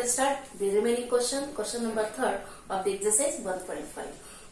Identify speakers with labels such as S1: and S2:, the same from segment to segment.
S1: let's start the remaining question number 3 of the exercise 1.5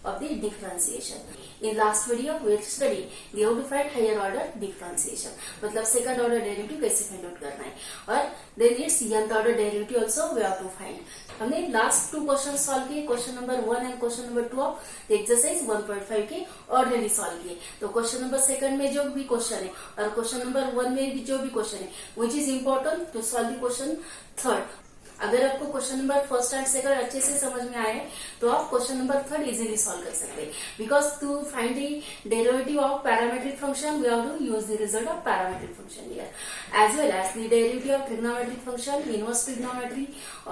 S1: of the differentiation. In last video we studied the how to find higher order differentiation, मतलब second order derivative कैसे find out करना है, और then its nth order derivative also we have to find. हमने last two questions solve किए, question number 1 and question number 2 of the exercise 1.5 के ordinary solve किए. तो question number second में जो भी question है और question number 1 में भी जो भी question है, which is important to solve the question third. अगर आपको question number first and second अच्छे से समझ में आए तो आप question number third easily solve कर सकते हैं, because to find the derivative of parametric function we have to use the result of parametric function here as well as the derivative of trigonometric function, inverse trigonometry.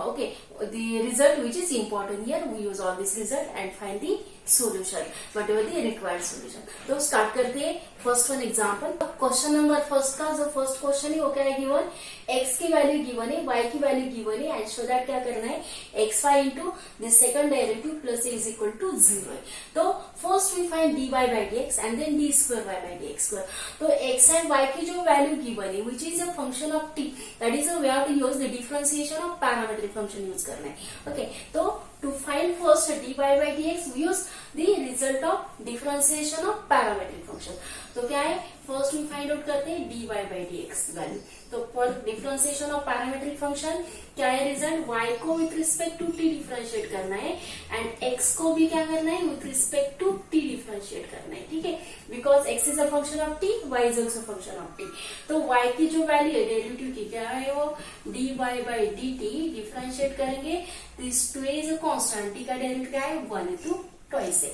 S1: Okay, the result which is important here we use all this result and find the solution, whatever the required solution. तो start करते हैं first one example. Question number first का जो first question है वो क्या है, given x की वैल्यू गिवन है, y की वैल्यू गिवन है, एंड सो दैट क्या करना है, xy into the second derivative plus a is equal to 0 है. तो first we find dy by dx and then d square y by dx square. तो x and y की जो value given है which is a function of t, that is we have to use the differentiation of parametric function use करना है. Okay, तो to find first dy by dx we use the result of differentiation of parametric function. तो क्या है, first we find out करते हैं dy by dx value. तो for differentiation of parametric function क्या है रिजल्ट, y को with respect to t differentiate करना है एंड x को भी क्या करना है with respect to t differentiate करना है. ठीक है, because x is a function of t, y is also function of t. तो y की जो वैल्यू है डेरिवेटिव की क्या है वो dy by dt डिफरेंशिएट करेंगे. This 2 is a constant, t का डेरिवेटिव क्या है 1 है तो ट्वाइस है.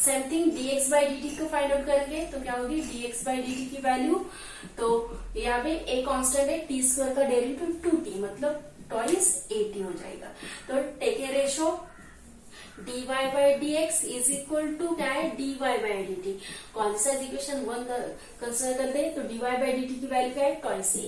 S1: Same thing dx by dt को फाइंड आउट करेंगे तो क्या होगी dx by dt की वैल्यू, तो यहाँ पे a कांस्टेंट है, t स्क्वायर का डेरिवेटिव 2t मतलब ट्वाइस 80 हो जाएगा. तो take a ratio dy by dx is equal to क्या है dy by dt. कौन सा इक्वेशन 1 कंसिडर करते हैं तो dy by dt की वैल्यू क्या है twice a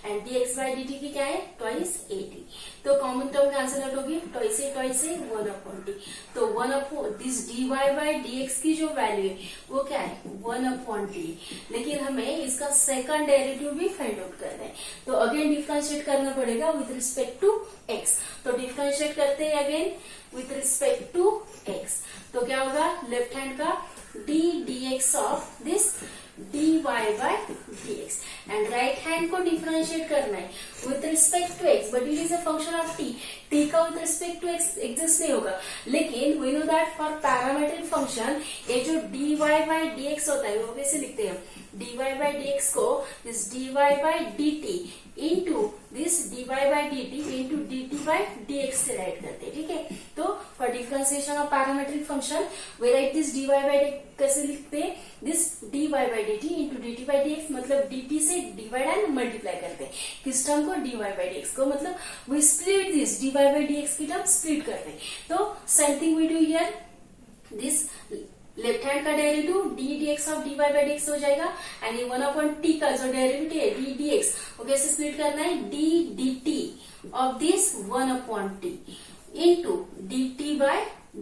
S1: and dx by dt की क्या है ट्वाइस 80. तो कॉमन टर्म कैंसिल आउट होगी, ट्वाइस a 1 अपॉन t. तो 1 upon this dy by dx की जो वैल्यू है वो क्या है 1 अपॉन t. लेकिन हमें इसका सेकंड डेरिवेटिव भी फाइंड आउट करना है, तो अगेन डिफरेंशिएट करना पड़ेगा विथ रिस्पेक्ट टू x. तो डिफरेंशिएट करते हैं again with respect to x. तो क्या होगा, लेफ्ट हैंड का d dx of this dy by dx and right hand को डिफरेंशिएट करना है with respect to x, but it is a function of t. t का with respect to x exist नहीं होगा, लेकिन we know that for parametric function ये जो dy by dx होता है वो कैसे लिखते हैं, dy by dx को this dy by dt into this dy by dt into dt by dx से राइट करते हैं. ठीक है, तो for differentiation of parametric function we write this dy by dx कैसे लिखते हैं, this dy by dt into dt by dx मतलब dt से डिवाइड एंड मल्टीप्लाई करते हैं किस टर्म को dy by dx को, मतलब we split this dy by dx की टर्म स्प्लिट करते हैं. तो same thing we do here, this left hand का derivative d dx of dy by dx हो जाएगा एंड ये 1 अपॉन t का जो डेरिवेटिव है d dx वो कैसे स्प्लिट करना है d dt of this 1 upon t into dt by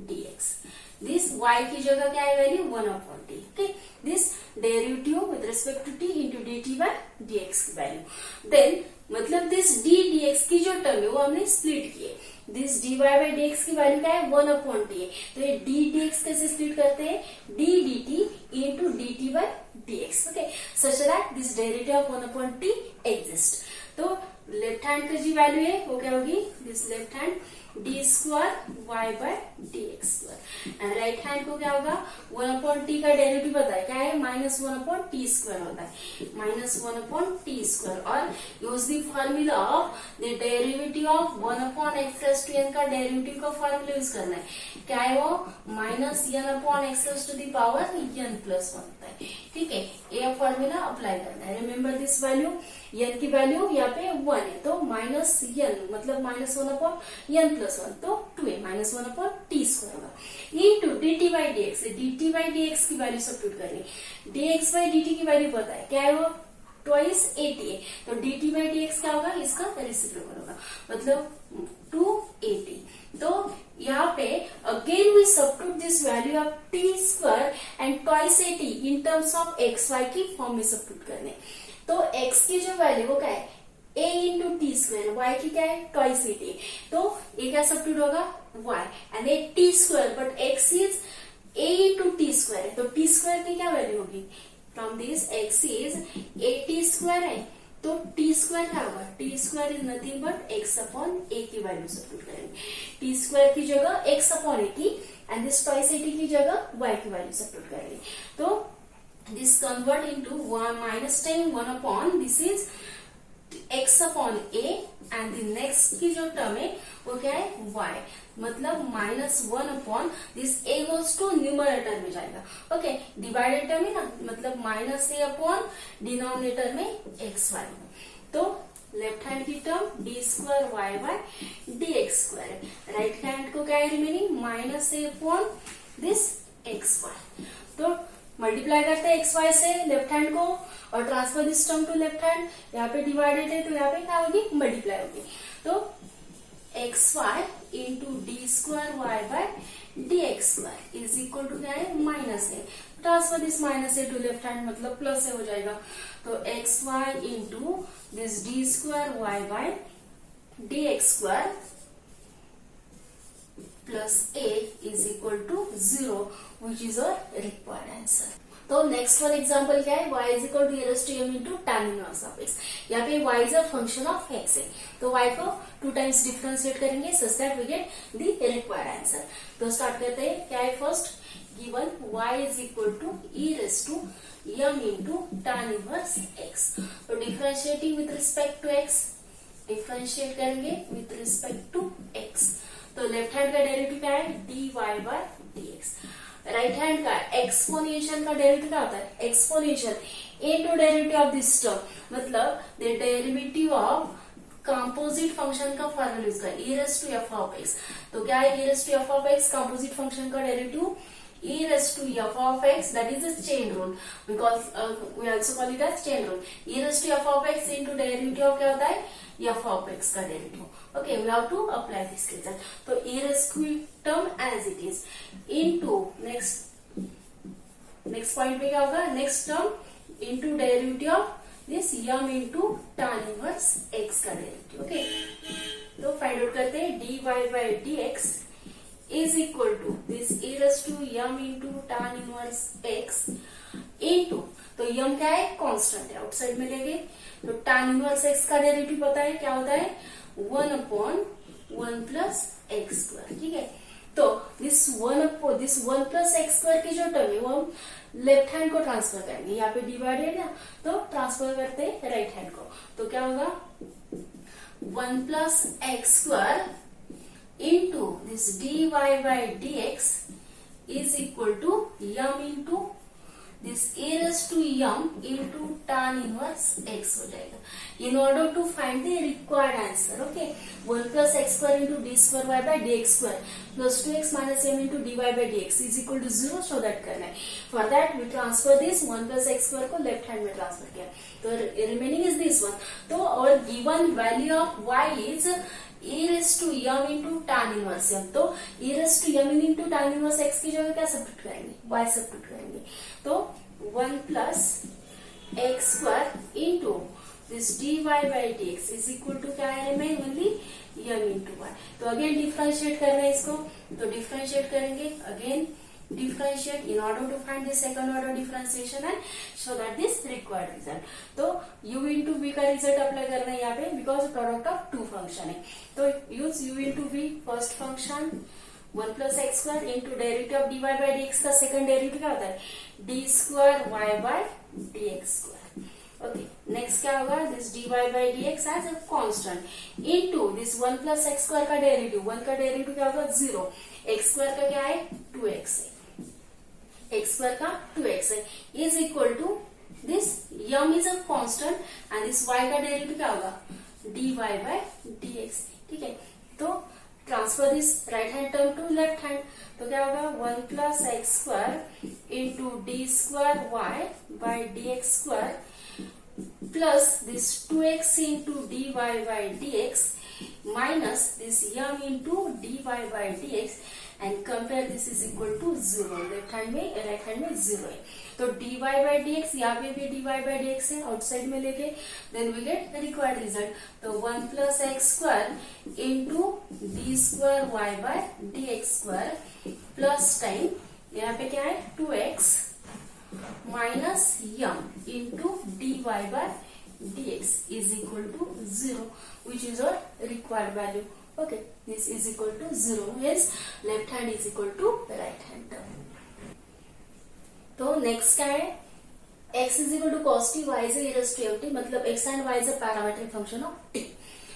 S1: dx. This y की जगह क्या है value 1 upon t. Okay, this derivative with respect to t into dt by dx की वैल्यू. देन मतलब दिस d dx की जो term है वो हमने स्प्लिट किए, दिस dy by dx की वैल्यू क्या है 1 अपॉन t है, तो ये d dx कैसे स्प्लिट करते हैं d dt into dt by dx. Okay, such that this derivative of 1 upon t exist. तो लेफ्ट हैंड की जो वैल्यू है वो क्या होगी, this left hand d square y by dx square and right hand को क्या होगा 1 अपॉन t का डेरिवेटिव पता है क्या है माइनस 1 अपॉन t स्क्वायर होता है, माइनस 1 अपॉन t स्क्वायर. और use the formula of the derivative of 1 upon x plus 2n का डेरिवेटिव का फॉर्मूला यूज करना है. क्या है वो minus n upon x plus two the power n plus 1 होता है. ठीक है, ये फॉर्मूला अप्लाई करना है. रिमेम्बर दिस वैल्यू, n की वैल्यू यहाँ पे 1 है तो माइनस n मतलब माइनस 1 अपॉन n प्लस 1 तो 2 है, माइनस 1 अपॉन t स्क्वायर होगा into dt by dx. dt by dx की वैल्यू सब्स्टिट्यूट करनी, dx by dt की वैल्यू पता है क्या है वो ट्वाइस 80 है, तो dt by dx क्या होगा इसका रेसिप्रोकल होगा मतलब 280. तो यहाँ पे again we substitute this value of t square and twice 80 in terms of xy की फॉर्म में सब्स्टिट्यूट करने. तो x की जो वैल्यू वो क्या है a into t square, y की क्या है ट्वाइस ए टी, तो ये क्या सब्स्टिट्यूट होगा y and a t square, but x is a into t square, तो टी स्क्वायर की क्या वैल्यू होगी, from this x is a t square है, तो टी स्क्वायर क्या होगा, t square is nothing but x upon a की value substitute करेंगे, टी स्क्वायर की जगह x अपॉन ए की and this twice a t की जगह y की वैल्यू सब्स्टिट्यूट करेंगे, तो this convert into 1 minus 10 1 upon this is x upon a and the next की जो टर्म है वो क्या है y, मतलब -1 upon this a goes to numerator में जाएगा, ओके डिवाइडेड टर्म है ना, मतलब -a अपॉन डिनोमिनेटर में xy, तो लेफ्ट हैंड की term d square y by d x square है, राइट हैंड को क्या है remaining -a upon this xy, तो मल्टीप्लाई करते हैं xy से लेफ्ट हैंड को और transfer this term to left hand, यहाँ पे डिवाइडेड है तो यहाँ पे क्या होगी मल्टीप्लाई होगी, तो xy into d square y by d x square is equal to क्या है -a, transfer this -a to left hand मतलब प्लस a हो जाएगा, तो xy into this d square y by d x square plus a is equal to 0 which is our required answer. तो next for example क्या है, y is equal to s t m into tan inverse of x, यहाँ पे y is a function of x है, तो y को 2 times differentiate करेंगे such that we get the required answer, तो start करते हैं, क्या है first given y is equal to e raise to m into tan inverse x, तो differentiating with respect to x, differentiate करेंगे with respect to x, तो left hand का derivative क्या है dy by dx, right hand का exponential का derivative क्या होता है exponential into derivative of this term, मतलब the derivative of composite function का फॉर्मूला यूज कर e raise to f of x, तो क्या है e raise to f of x composite function का derivative e raised to f of x, that is a chain rule because we also call it as chain rule, e raised to f of x into derivative क्या होता है f of x का derivative, okay we have to apply this result, तो e raised to term as it is into next point पे क्या होगा next term into derivative of this m into tan inverse x का derivative, okay तो find out करते हैं dy by dx is equal to this e raised to m into tan inverse x into, तो m क्या है constant है outside में लेंगे, तो tan inverse x का डेरिवेटिव पता है क्या होता है 1 upon 1 plus x square, ठीक है, तो this 1 plus x square की जो टर्म है वो हम लेफ्ट हैंड को ट्रांसफर करेंगे, यहाँ पे डिवाइडेड है तो ट्रांसफर करते हैं राइट हैंड को, तो क्या होगा 1 plus x square into this dy by dx is equal to m into this a raised to m into tan inverse x हो जाएगा, in order to find the required answer, okay 1 plus x square into d square y by dx square plus 2x minus m into dy by dx is equal to 0, so that करना है, for that we transfer this 1 plus x square को left hand में transfer किया, तो remaining is this one, तो our given value of y is e raised to m into tan inverse m, तो e raised to m into tan inverse x की जगह क्या substitute करेंगे y सब्स्टिट्यूट करेंगे, तो 1 plus x square into this dy by dx is equal to क्या है में ओनली m into y, तो अगेन डिफरेंशिएट करना है इसको, तो डिफरेंशिएट करेंगे again differentiate in order to find the second order differentiation and show that this required result, तो u into v का रिजल्ट अप्लाई करना है यहाँ पे बिकॉज प्रोडक्ट ऑफ 2 फंक्शन है, तो use u into v first function 1 plus x square into derivative of dy by dx का second derivative क्या होता है d square y by dx square, okay next क्या होगा this dy by dx as a constant into this 1 plus x square का derivative 1 का derivative क्या होगा 0, x square का क्या है 2x है, x square का 2x है is equal to this m is a constant and this y का डेरिवेटिव क्या होगा dy by dx, ठीक है, तो transfer this right hand term to left hand, तो क्या होगा 1 plus x square into d square y by dx square plus this 2x into dy by dx minus this m into dy by dx and compare this is equal to 0। Left hand में right hand में 0 है, तो dy by d x, यहाँ पे भी dy by d x है, outside में लेके then we get required result. तो 1 plus x square into d square y by d x square plus time यहाँ पे क्या है 2x minus m into d y by dx is equal to 0, which is our required value. Okay, this is equal to 0, hence left hand is equal to right hand term. तो next क्या है, x is equal to cos t, y is e raised to mt, मतलब x and y is a parametric function of t.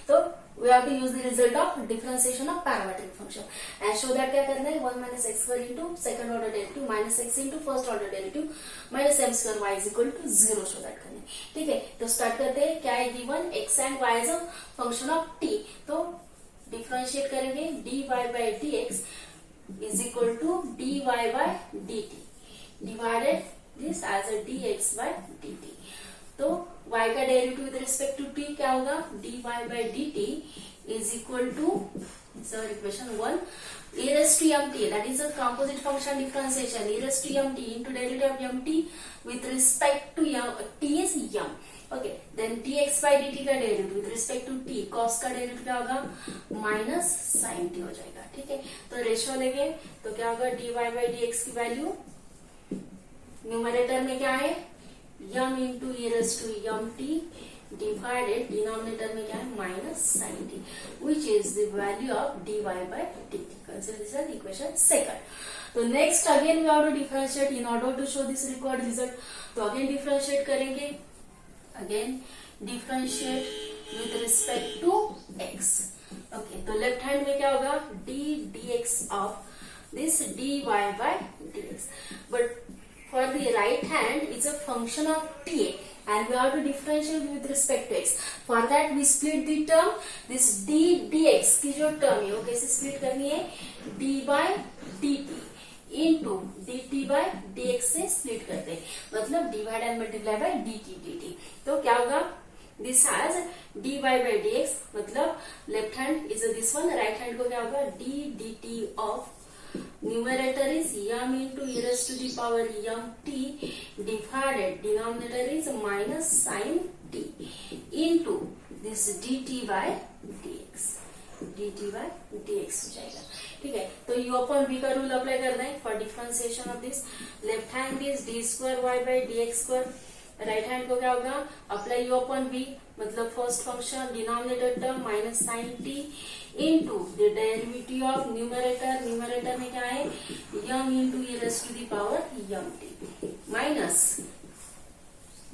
S1: तो we have to use the result of differentiation of parametric function and show that क्या करना है 1 minus x square into second order derivative minus x into first order derivative minus m square y is equal to 0 show that करना है। ठीक है, तो start करते हैं। क्या है given, x and y is a function of t, तो डिफरेंशिएट करेंगे dy by dx is equal to dy by dt divided this as a dx by dt। तो y का derivative with respect to t क्या होगा, dy by dt is equal to equation 1 e raised to mt, that is a composite function differentiation, e raised to mt into derivative of mt with respect to t is m। okay, then dx by dt का derivative with respect to t, cos का derivative क्या होगा minus sin t हो जाएगा। ठीक है, तो ratio लेंगे तो क्या होगा dy by dx की वैल्यू न्यूमरेटर में क्या है m इंटू e raised to mt divided denominator में क्या है minus sin t, which is the value of dy by dt। Consider this as equation second। तो next again we have to differentiate in order to show this required result। तो again differentiate करेंगे, again differentiate with respect to x। okay, तो left hand में क्या होगा d dx of this dy by dx, but for the right hand it's a function of t and we have to differentiate with respect to x। for that we split the term, this d dx की जो term है वो कैसे split करनी है, d by dt into dt by dx से split करते हैं, मतलब divide and multiply by dt। तो क्या होगा, this has dy by dx, मतलब left hand is this one, right hand को क्या होगा d dt of numerator is m into e raised to the power mt divided denominator is minus sin t into this dt by dx हो जाएगा। ठीक है, तो u upon v का rule apply करना है for differentiation of this. Left hand is d square y by d x square, right hand को क्या होगा अप्लाई u upon v, मतलब first function denominator term minus sine t into the derivative of numerator में क्या है m इंटू e raised to the power mt minus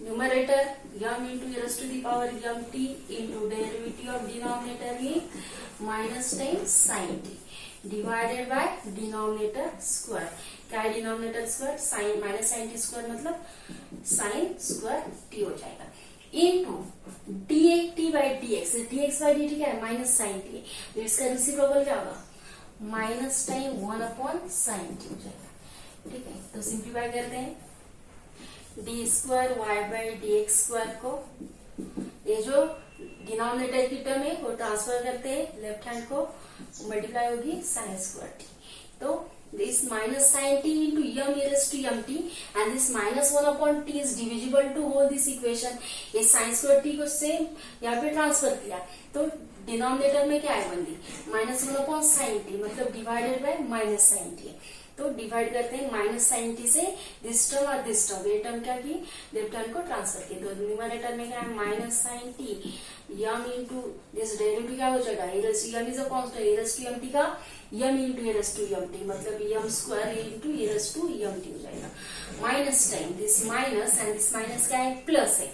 S1: numerator m इंटू e raised to the power mt into derivative of denominator में minus time sine t divided by denominator square. क्या है denominator square, sine minus sine t square मतलब sine square t हो जाएगा into d by d x by d t क्या है minus sine t, तो इसका रेसिप्रोकल क्या होगा minus time 1 upon sine t हो जाएगा। ठीक है, तो सिंप्लीफाई करते हैं d square y by d x square को, ये जो डिनोमिनेटर की टर्म है वो ट्रांसफर करते हैं लेफ्ट हैंड को, मल्टीप्लाई होगी साइन स्क्वायर टी। तो this minus sin t into m e raised to mt and this minus 1 upon t is divisible to whole this equation। ये sin square t को same यहाँ पे transfer किया तो denominator में क्या है बंदी माइनस 1 अपॉन साइन टी, मतलब divided by minus sine t. तो डिवाइड करते हैं माइनस साइन टी से दिस टर्म और दिस टर्म, ये टर्म क्या की लेफ्ट हैंड को ट्रांसफर किया, तो न्यूमरेटर में क्या है minus sine t m into this derivative क्या हो जाएगा m is a constant e raised to mt का m into e raised to mt, मतलब m square into e raised to mt हो जाएगा minus time this minus and this minus क्या है plus है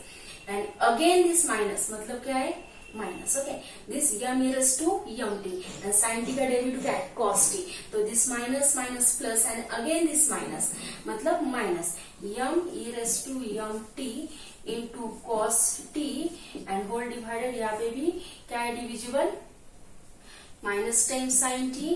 S1: एंड अगेन दिस माइनस मतलब क्या है minus. Okay, this m e raised to mt and sin t का डेरिवेटिव क्या है cos t, तो this minus minus plus and again this minus मतलब minus m e raised to mt into cos t and whole divided, यहाँ पे भी क्या है divisible minus time sine t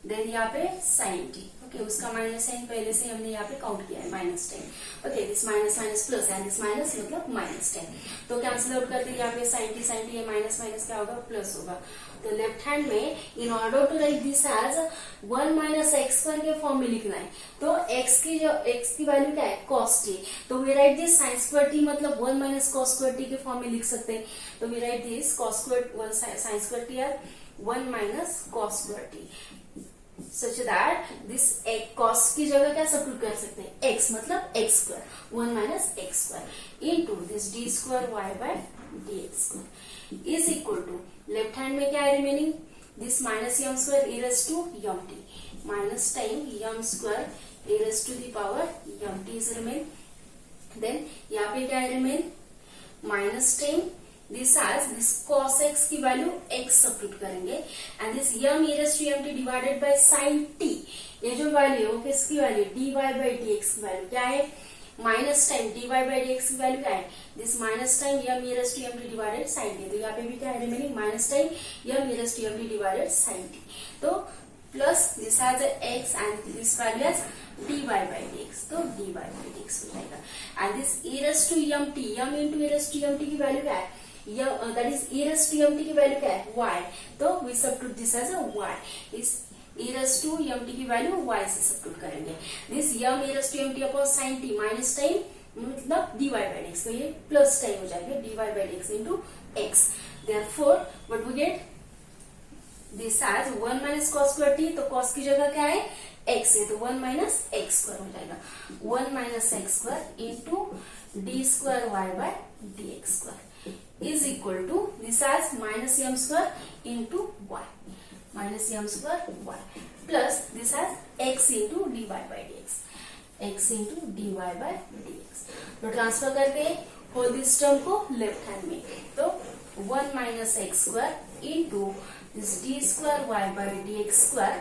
S1: then यहाँ पे साइन टी। ओके, उसका माइनस साइन पहले से हमने यहाँ पे काउंट किया है minus time. Okay, this minus minus plus and this minus मतलब माइनस टाइम, तो कैंसिल आउट करते यहाँ पे साइन टी ये माइनस माइनस क्या होगा प्लस होगा तो लेफ्ट हैंड में in order to write this as 1 minus x square के फॉर्म में लिखना है। तो x की वैल्यू क्या है, cos t। तो we write this sin square t मतलब 1 माइनस cos स्क्वायर t के फॉर्म में लिख सकते हैं। तो we write this cos square 1 sin square t or 1 minus cos square t such that this cos की जगह क्या सब्स्टिट्यूट कर सकते हैं, x मतलब x square 1 minus x square into this d square y by dx square is equal to left hand में क्या है remaining, this minus m square e raise to m t minus time m square e raise to the power m t is remain. Then यहाँ पे क्या है remain minus time this as this cos x की value x substitute करेंगे and this m e raise to m t divided by sin t। ये जो value है वो किसकी वैल्यू dy बाय dx की वैल्यू क्या है, minus time dy by dx की वैल्यू क्या है, this minus time m e raise to m t divided sin t। तो यहाँ पे भी क्या है remaining minus time m e raise to m t divided sin t। तो plus this has x and this value has dy by dx, तो dy by dx हो जाएगा and this e raise to m t m into e raise to m t की value क्या है, that is e raise to m t की value क्या है y। तो we substitute this as a y, इस e raise to m t की value y से सब्स्टिट्यूट करेंगे। This m e raise to m t upon sin t minus time मतलब dy by dx, तो ये प्लस टाइम हो जाएगा dy by dx into x। Therefore what we get this as 1 minus cos square t, तो cos की जगह क्या है x है, तो 1 माइनस x स्क्वायर हो जाएगा 1 minus x square into d square y by dx square is equal to this as minus m square into y minus m square y plus this as x into dy by dx x into dy by dx। तो transfer करते हैं whole this term को left hand में, तो 1 minus x square into this d square y by dx स्क्वायर,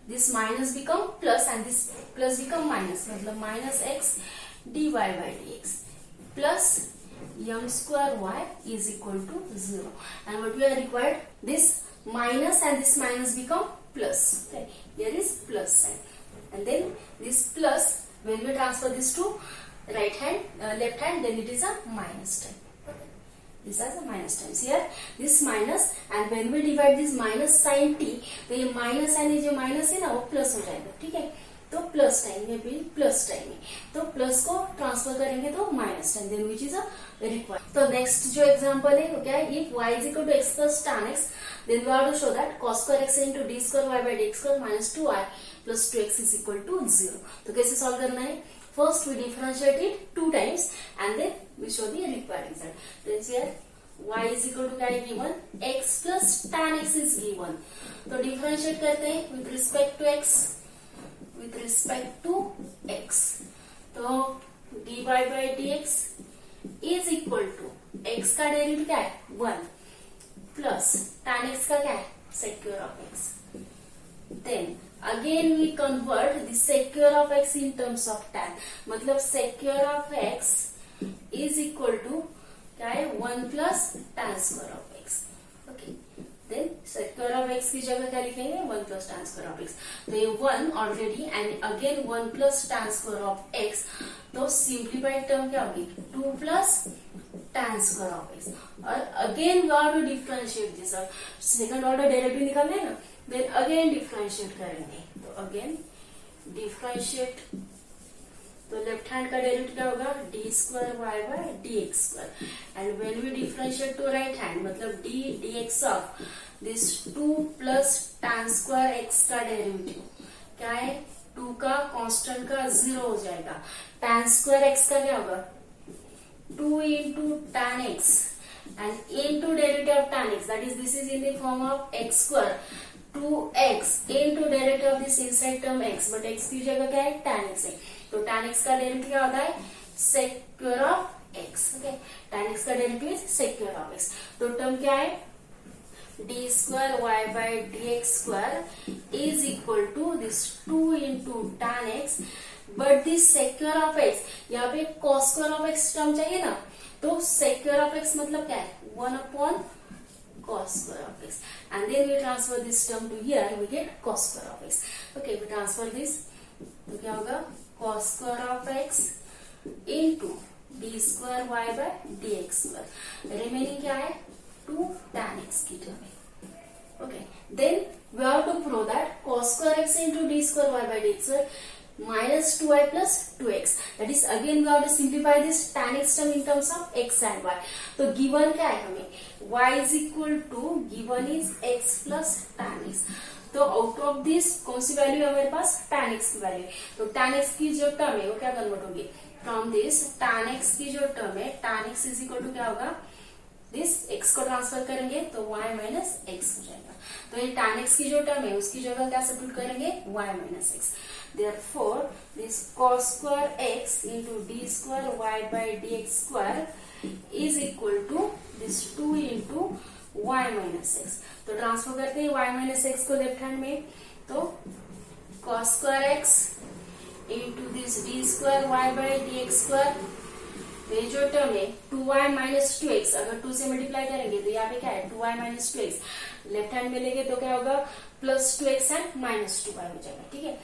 S1: this minus become plus and this plus become minus मतलब minus x dy by dx plus m square y is equal to 0 and what we are required, this minus and this minus become plus, okay? Here is plus sign and then this plus when we transfer this to right hand left hand then it is a minus sign, okay? This is a minus times here this minus and when we divide this minus sin t तो ये minus and ये जो minus है ना वो plus हो जाएगा, ठीक है? तो प्लस टाइम में भी प्लस टाइम में, तो प्लस को ट्रांसफर करेंगे तो minus time then which is a required. तो नेक्स्ट जो एग्जांपल है वो क्या है, if y is equal to x plus tan x then we have to show that cos square x into d square y by dx square minus 2y plus 2x is equal to 0। तो कैसे solve करना है, first we differentiate it 2 times and then we show the required result. Then here y is equal to क्या है given, x plus tan x is given. तो differentiate करते हैं with respect to x with respect to x, तो dy by dx is equal to x का derivative क्या है 1 plus tan x का क्या है sec of x, then again we convert the sec of x in terms of tan मतलब sec of x is equal to क्या है 1 plus tan square of x, okay? Then sector of x की जगह क्या लिखेंगे 1 plus tan square of x, तो ये 1 already and again 1 plus tan square of x, तो सिंप्लीफाइड टर्म क्या होगी 2 plus tan square of x और again we have to differentiate this और सेकंड ऑर्डर डेरिवेटिव निकालना है ना, देन अगेन डिफरेंशिएट करेंगे, तो अगेन डिफरेंशिएट, तो लेफ्ट हैंड का डेरिवेटिव क्या होगा d square y by dx square and when we differentiate to right hand मतलब d dx of this 2 plus tan square x का डेरिवेटिव क्या है 2 का कांस्टेंट का 0 हो जाएगा, tan स्क्वायर x का क्या होगा 2 into tan x and into derivative of tan x, that is this is in the form of x square 2x into derivative of this inside term x, but x की जगह क्या है tan x है, तो tan x का derivative क्या होता है sec square of x, okay? tan x का derivative sec square of x, तो टर्म क्या है d square y by dx square is equal to this 2 into tan x, but this sec square of x यहाँ पे cos square of x term चाहिए ना, तो sec square of x मतलब क्या है 1 upon cos square of x and then we transfer this term to here we get cos square of x, okay? We transfer this तो क्या होगा cos square of x into d square y by dx square, remaining क्या है 2 tan x की term है, Okay, then we have to prove that cos square x into d square y by d square minus 2y plus 2x. That is again we have to simplify this tan x term in terms of x and y. तो given क्या है हमें, y is equal to given is x plus tan x. तो out of this कौन सी value है हमारे पास, tan x की वैल्यू. तो tan x की जो टर्म है वो क्या कन्वर्ट होगी, फ्रॉम दिस tan x की जो टर्म है tan x is equal to क्या होगा, दिस x को ट्रांसफर करेंगे तो y माइनस x हो जाएगा. तो ये tan x की जो टर्म है उसकी जगह क्या सब्स्टिट्यूट करेंगे, y minus x. Therefore, this cos square x into d square y by dx square is equal to this 2 into y minus x. तो ट्रांसफर करते हैं y minus x को लेफ्ट हैंड में, तो cos square x into this d square y by dx square. ये जो term है 2y minus 2x, अगर 2 से मल्टीप्लाई करेंगे तो यहाँ पे क्या है 2y minus 2x, left hand में लेंगे तो क्या होगा plus 2x and minus 2y हो जाएगा. ठीक है,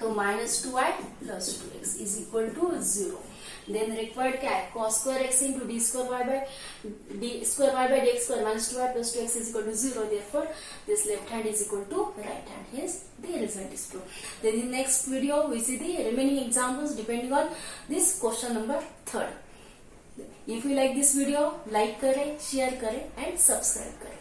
S1: तो minus 2y plus 2x is equal to 0. Then required क्या है, cos square x into d square y by dx square minus 2y plus 2x is equal to 0. Therefore, this left hand is equal to right hand. Hence, the result is true. Then in next video, we see the remaining examples depending on this question number 3rd. If you like this video, like करें, share करें and subscribe करें.